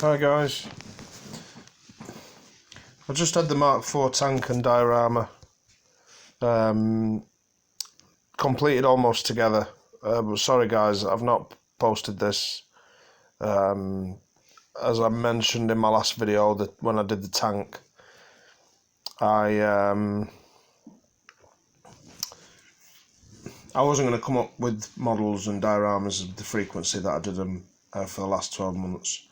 Hi guys, I just had the Mark IV tank and diorama completed almost together, but sorry guys, I've not posted this. As I mentioned in my last video, that when I did the tank, I wasn't going to come up with models and dioramas of the frequency that I did them for the last 12 months.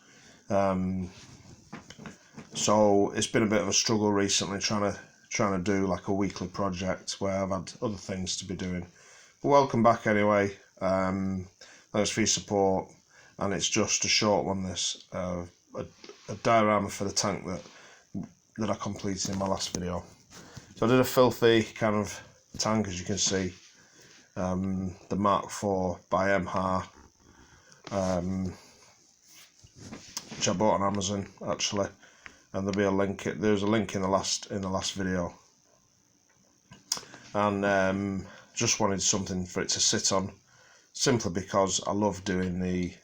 So it's been a bit of a struggle recently trying to do like a weekly project where I've had other things to be doing. But welcome back anyway. Thanks for your support, and it's just a short one. This a diorama for the tank that I completed in my last video. So I did a filthy kind of tank, as you can see. The Mark IV by MHA, which I bought on Amazon actually, and there'll be a link. There's a link in the last video, and just wanted something for it to sit on, simply because I love doing the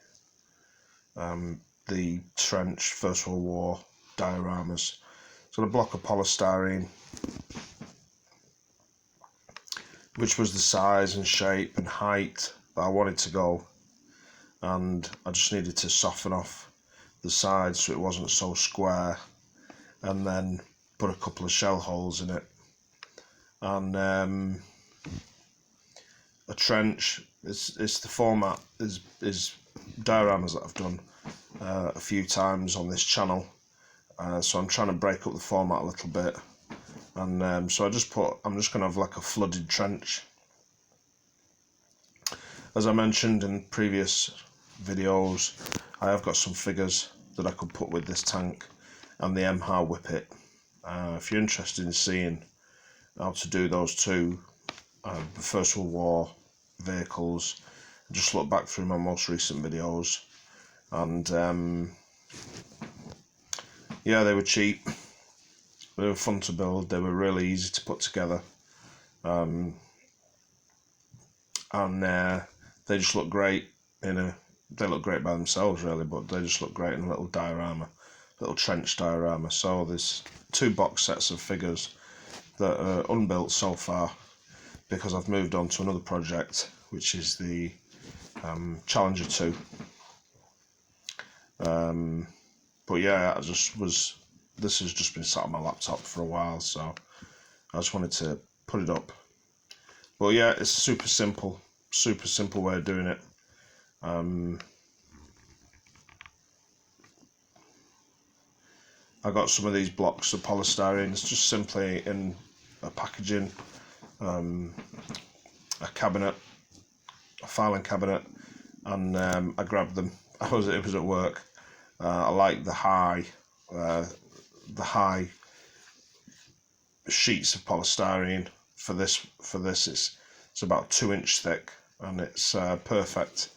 trench First World War dioramas. So a block of polystyrene, which was the size and shape and height that I wanted to go, and I just needed to soften off the sides so it wasn't so square, and then put a couple of shell holes in it, and a trench. It's the format is dioramas that I've done a few times on this channel, so I'm trying to break up the format a little bit, and so I'm just going to have like a flooded trench. As I mentioned in previous videos, I have got some figures that I could put with this tank and the MHA Whippet. If you're interested in seeing how to do those two First World War vehicles, just look back through my most recent videos, and yeah, they were cheap, they were fun to build, they were really easy to put together, and they just look great they look great by themselves really, but they just look great in a little diorama, little trench diorama. So there's two box sets of figures that are unbuilt so far, because I've moved on to another project, which is the Challenger 2. But yeah, this has just been sat on my laptop for a while, so I just wanted to put it up. But yeah, it's super simple way of doing it. I got some of these blocks of polystyrene. It's just simply in a packaging, a cabinet, a filing cabinet, and I grabbed them. It was at work. I like the high sheets of polystyrene for this. It's about 2 inch thick, and it's perfect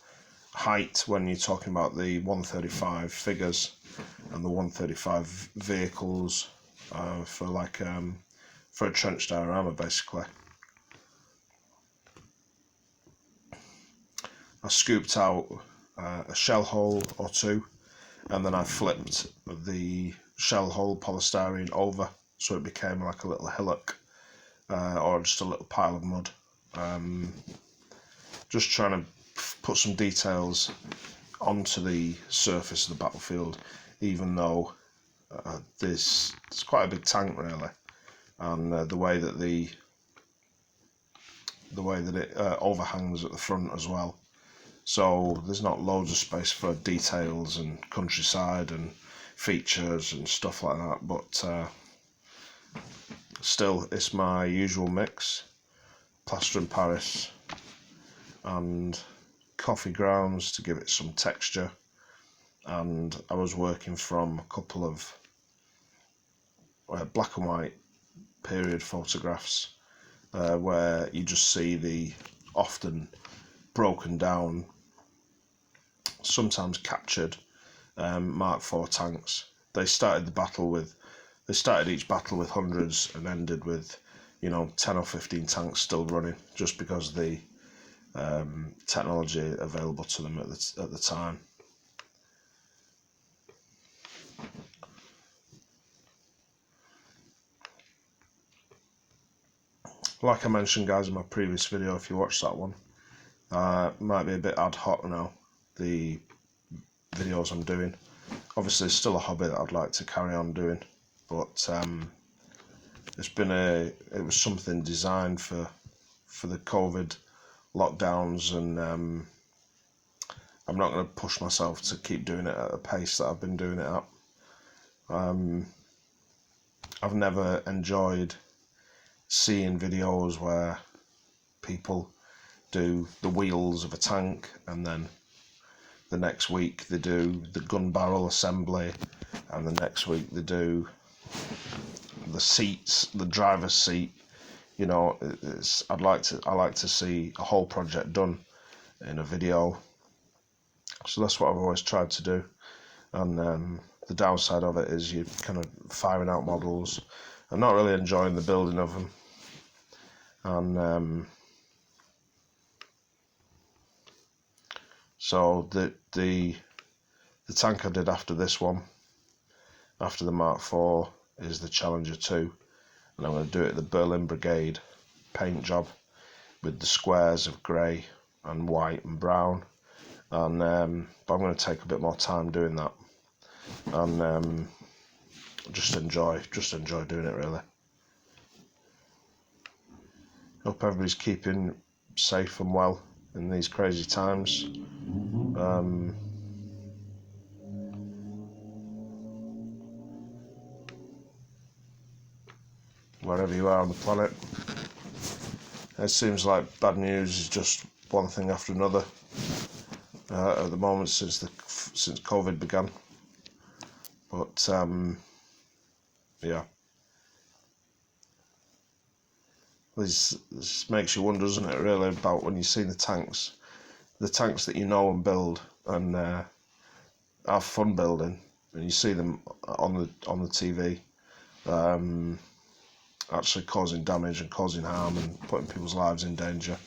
height when you're talking about the 135 figures and the 135 vehicles for a trench diorama basically. I scooped out a shell hole or two, and then I flipped the shell hole polystyrene over so it became like a little hillock, or just a little pile of mud. Just trying to put some details onto the surface of the battlefield, even though it's quite a big tank really, and the way that it overhangs at the front as well. So there's not loads of space for details and countryside and features and stuff like that, but still, it's my usual mix: plaster and Paris and coffee grounds to give it some texture. And I was working from a couple of black and white period photographs, where you just see the often broken down, sometimes captured Mark IV tanks. They started each battle with hundreds and ended with 10 or 15 tanks still running, just because of the technology available to them at the time. Like I mentioned, guys, in my previous video, if you watched that one, might be a bit ad hoc now, the videos I'm doing. Obviously, it's still a hobby that I'd like to carry on doing, but it was something designed for the COVID lockdowns, and I'm not going to push myself to keep doing it at a pace that I've been doing it at. I've never enjoyed seeing videos where people do the wheels of a tank and then the next week they do the gun barrel assembly, and the next week they do the seats, the driver's seat. You know, I like to see a whole project done in a video. So that's what I've always tried to do. And the downside of it is you're kind of firing out models and not really enjoying the building of them. And so the tank I did after this one, after the Mark IV, is the Challenger 2, and I'm going to do it the Berlin Brigade paint job with the squares of grey and white and brown, and but I'm going to take a bit more time doing that, and just enjoy doing it, really. Hope everybody's keeping safe and well in these crazy times. Wherever you are on the planet, it seems like bad news is just one thing after another at the moment since COVID began. But yeah, this makes you wonder, doesn't it, really, about when you see the tanks that you know and build and have fun building, and you see them on the TV actually causing damage and causing harm and putting people's lives in danger.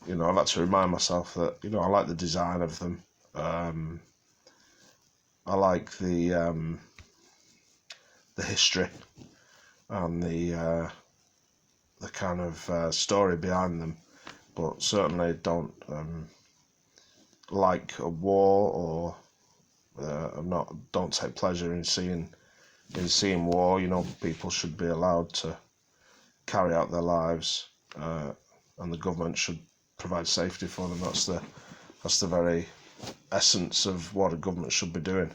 You know, I've had to remind myself that, you know, I like the design of them. I like the history and the kind of story behind them, but certainly don't like a war, or don't take pleasure in seeing war. You know, people should be allowed to carry out their lives, and the government should provide safety for them. That's the very essence of what a government should be doing.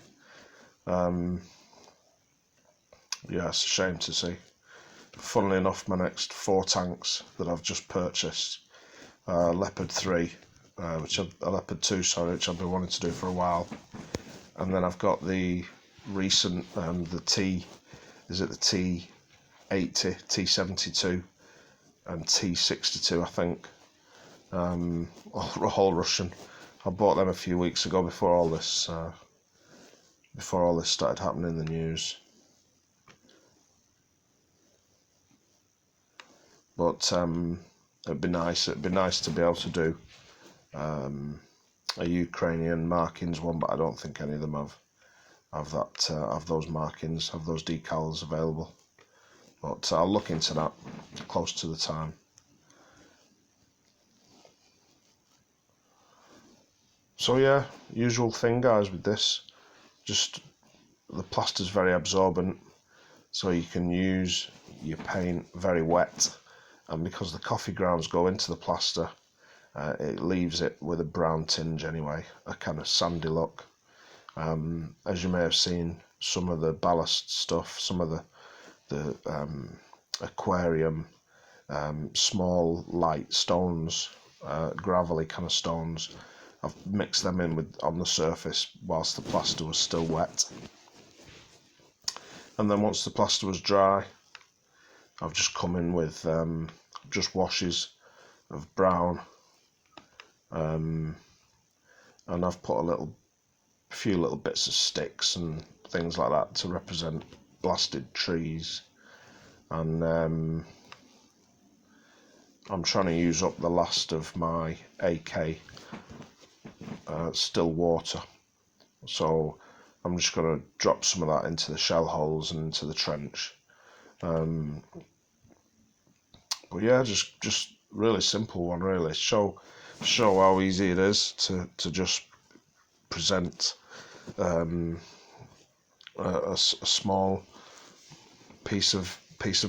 Yeah, it's a shame to see. Funnily enough, my next 4 tanks that I've just purchased, Leopard 3, Leopard 2, sorry, which I've been wanting to do for a while, and then I've got the recent the T80, T72, and T62, I think, all Russian. I bought them a few weeks ago before all this started happening in the news. But it'd be nice to be able to do a Ukrainian markings one, but I don't think any of them have those markings, have those decals available. But I'll look into that close to the time. So yeah, usual thing, guys, with this. Just the plaster's very absorbent, so you can use your paint very wet, and because the coffee grounds go into the plaster, it leaves it with a brown tinge anyway, a kind of sandy look. As you may have seen, some of the ballast stuff, some of the aquarium, small light stones, gravelly kind of stones, I've mixed them in on the surface whilst the plaster was still wet. And then once the plaster was dry, I've just come in with just washes of brown, and I've put a few little bits of sticks and things like that to represent blasted trees. And I'm trying to use up the last of my AK still water, so I'm just going to drop some of that into the shell holes and into the trench. But But yeah, just really simple one, really. Show how easy it is to just present a small piece of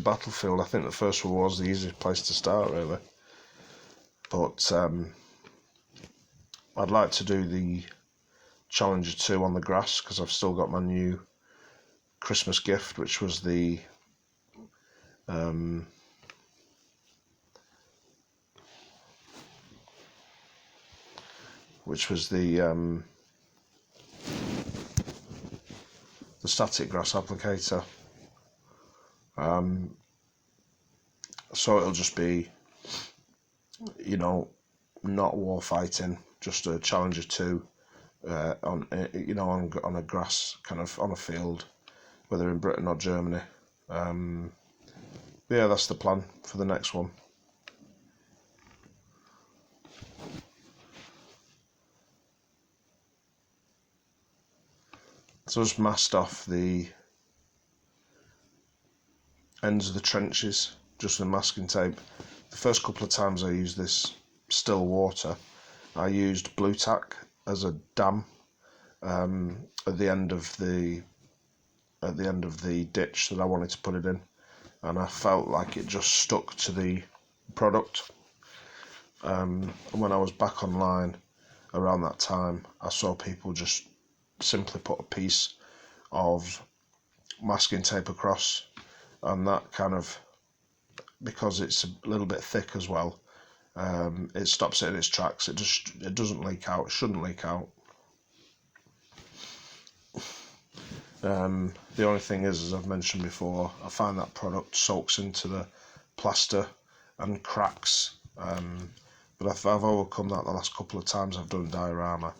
battlefield. I think the first one was the easiest place to start, really. But I'd like to do the Challenger 2 on the grass, because I've still got my new Christmas gift, which was the static grass applicator. So it'll just be, you know, not war fighting, just a Challenger 2 on a grass, kind of on a field, whether in Britain or Germany. But yeah, that's the plan for the next one. So I just masked off the ends of the trenches just with masking tape. The first couple of times I used this still water, I used blue tack as a dam at the end of the ditch that I wanted to put it in, and I felt like it just stuck to the product. And when I was back online around that time, I saw people just simply put a piece of masking tape across, and that kind of, because it's a little bit thick as well, it stops it in its tracks. It doesn't leak out. It shouldn't leak out. The only thing is, as I've mentioned before, I find that product soaks into the plaster and cracks. But I've overcome that the last couple of times I've done diorama,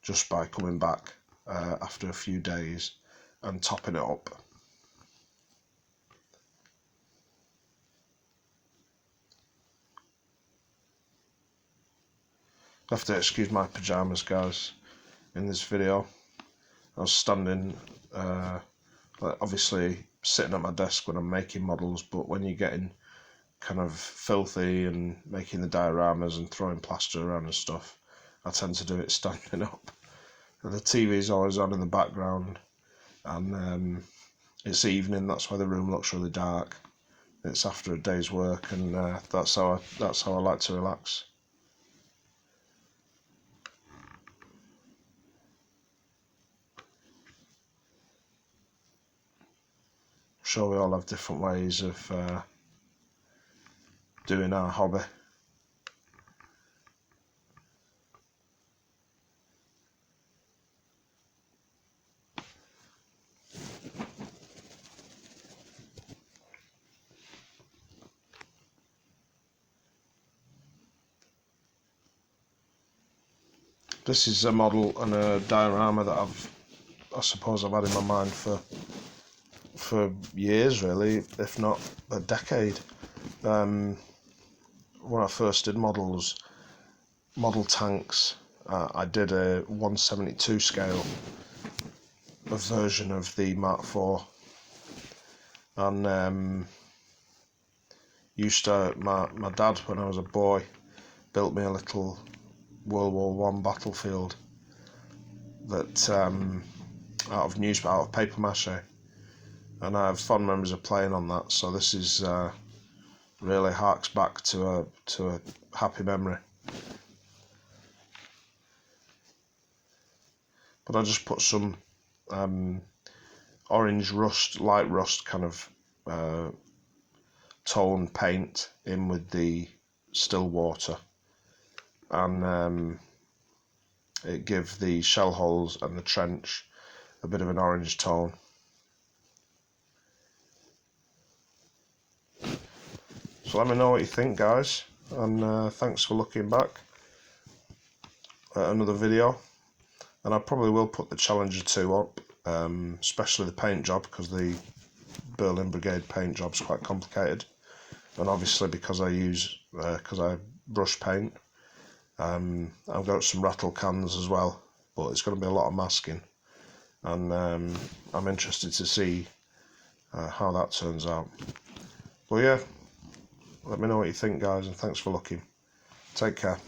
just by coming back after a few days and topping it up. I have to excuse my pyjamas, guys, in this video. I was standing, obviously sitting at my desk when I'm making models, but when you're getting kind of filthy and making the dioramas and throwing plaster around and stuff, I tend to do it standing up. And the TV's always on in the background, and it's evening, that's why the room looks really dark. It's after a day's work, and that's how I like to relax. Sure, we all have different ways of doing our hobby. This is a model and a diorama that I suppose I've had in my mind for years, really, if not a decade. When I first did model tanks, I did a 1/72 scale, a version of the Mark IV, and my dad, when I was a boy, built me a little World War I battlefield that out of paper mache, and I have fond memories of playing on that. So this is really harks back to a happy memory. But I just put some orange rust, light rust kind of tone paint in with the still water, and it gives the shell holes and the trench a bit of an orange tone. So let me know what you think, guys, and thanks for looking back at another video. And I probably will put the Challenger 2 up, especially the paint job, because the Berlin Brigade paint job's quite complicated, and obviously because I brush paint. I've got some rattle cans as well, but it's going to be a lot of masking, and I'm interested to see how that turns out. But yeah, Let me know what you think, guys, and thanks for looking. Take care.